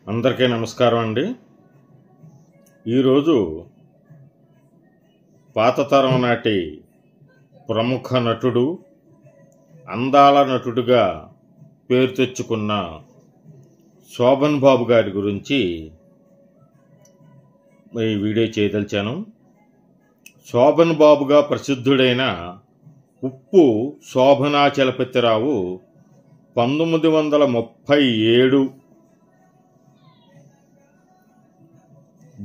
అందరికీ నమస్కారం అండి. ఈరోజు పాత తరం నాటి ప్రముఖ నటుడు, అందాల నటుడుగా పేరు తెచ్చుకున్న శోభన్ బాబు గారి గురించి ఈ వీడియో చేయదలిచాను. శోభన్ బాబుగా ప్రసిద్ధుడైన ఉప్పు శోభనాచలపతిరావు 1937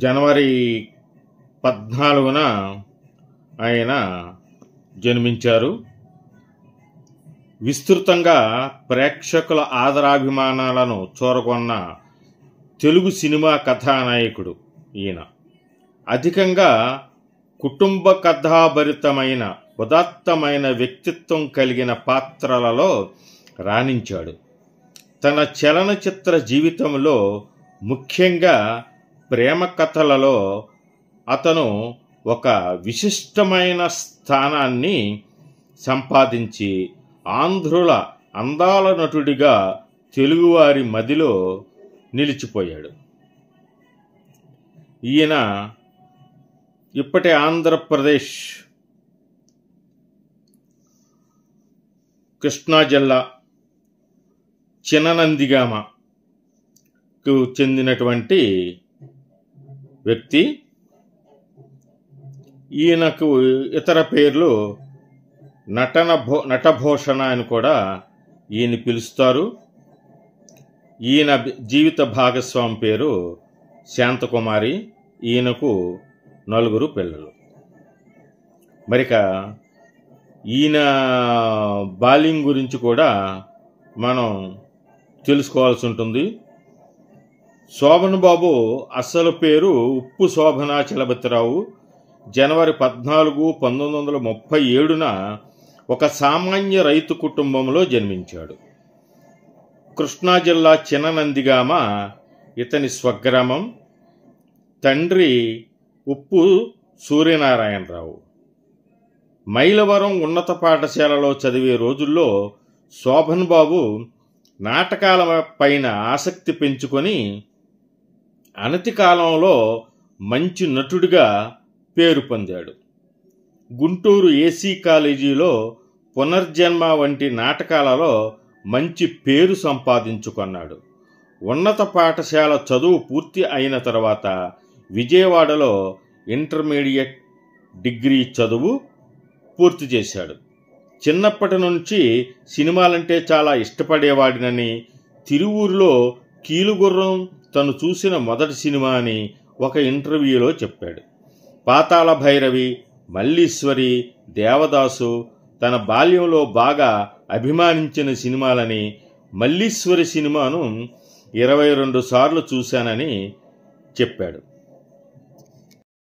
జనవరి 14న ఆయన జన్మించారు. విస్తృతంగా ప్రేక్షకుల ఆదరాభిమానాలను చూరగొన్న తెలుగు సినిమా కథానాయకుడు ఈయన. అధికంగా కుటుంబ కథాభరితమైన ఉదాత్తమైన వ్యక్తిత్వం కలిగిన పాత్రలలో రాణించాడు. తన చలనచిత్ర జీవితంలో ముఖ్యంగా ప్రేమ కథలలో అతను ఒక విశిష్టమైన స్థానాన్ని సంపాదించి ఆంధ్రుల అందాల నటుడిగా తెలుగువారి మదిలో నిలిచిపోయాడు. ఈయన ఇప్పటి ఆంధ్రప్రదేశ్ కృష్ణా జిల్లా చిననందిగామకు చెందినటువంటి వ్యక్తి. ఈయనకు ఇతర పేర్లు నటభూషణ అని కూడా ఈయన పిలుస్తారు. ఈయన జీవిత భాగస్వామి పేరు శాంతకుమారి. ఈయనకు 4 పిల్లలు. మరిక ఈయన బాల్యం గురించి కూడా మనం తెలుసుకోవాల్సి ఉంటుంది. శోభన్ బాబు అసలు పేరు ఉప్పు శోభనాచలపతిరావు. జనవరి 14, 1937న ఒక సామాన్య రైతు కుటుంబంలో జన్మించాడు. కృష్ణా జిల్లా చిననందిగామ ఇతని స్వగ్రామం. తండ్రి ఉప్పు సూర్యనారాయణరావు. మైలవరం ఉన్నత పాఠశాలలో చదివే రోజుల్లో శోభన్ బాబు నాటకాల పైన ఆసక్తి పెంచుకొని అనతి కాలంలో మంచి నటుడిగా పేరు పొందాడు. గుంటూరు ఏసీ కాలేజీలో పునర్జన్మ వంటి నాటకాలలో మంచి పేరు సంపాదించుకున్నాడు. ఉన్నత పాఠశాల చదువు పూర్తి అయిన తర్వాత విజయవాడలో ఇంటర్మీడియట్ డిగ్రీ చదువు పూర్తి చేశాడు. చిన్నప్పటి నుంచి సినిమాలంటే చాలా ఇష్టపడేవాడినని, తిరువూరులో కీలుగుర్రం తను చూసిన మొదటి సినిమా అని ఒక ఇంటర్వ్యూలో చెప్పాడు. పాతాళ భైరవి, మల్లీశ్వరి, దేవదాసు తన బాల్యంలో బాగా అభిమానించిన సినిమాలని, మల్లీశ్వరి సినిమాను 22 సార్లు చూశానని చెప్పాడు.